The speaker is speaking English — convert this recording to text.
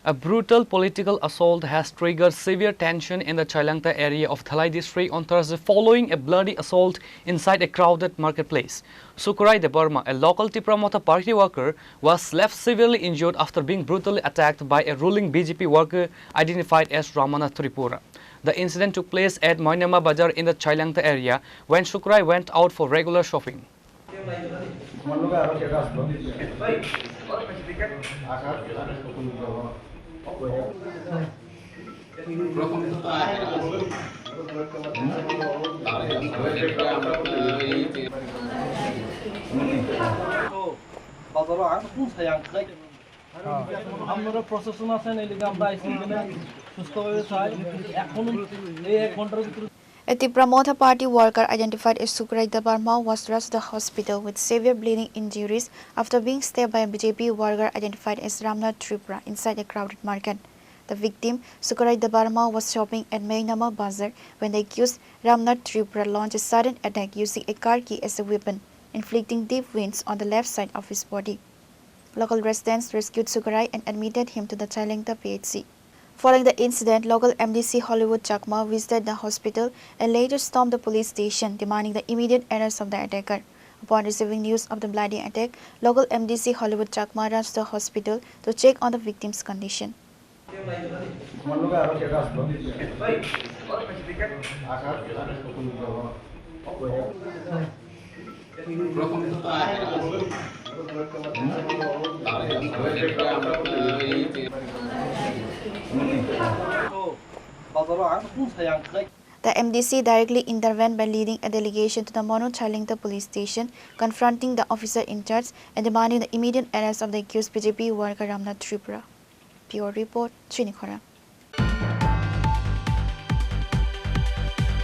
A brutal political assault has triggered severe tension in the Chailangta area of Thalai district on Thursday following a bloody assault inside a crowded marketplace. Sukurai Debarma, a local Tipra Mota party worker, was left severely injured after being brutally attacked by a ruling BJP worker identified as Ramana Tripura. The incident took place at Moinama Bazar in the Chailangta area when Sukurai went out for regular shopping. আমরা প্রশাসন আছেন এই লিগে আমরা আইসি কিনা সুস্থভাবে চাই এখন এই 1 ঘন্টার ভিতরে A Tipra Motha party worker identified as Sukurai Debarma was rushed to the hospital with severe bleeding injuries after being stabbed by a BJP worker identified as Ramnath Tripura inside a crowded market. The victim, Sukurai Debarma, was shopping at Mainama Bazar when the accused Ramnath Tripura launched a sudden attack using a car key as a weapon, inflicting deep wounds on the left side of his body. Local residents rescued Sukurai and admitted him to the Chailangta PHC. Following the incident, local MDC Hollywood Chakma visited the hospital and later stormed the police station, demanding the immediate arrest of the attacker. Upon receiving news of the bloody attack, local MDC Hollywood Chakma rushed to the hospital to check on the victim's condition. The MDC directly intervened by leading a delegation to the Mono Chailangta police station, confronting the officer in charge and demanding the immediate arrest of the accused BJP worker Ramnath Tripura. Pure Report, Chinikhara.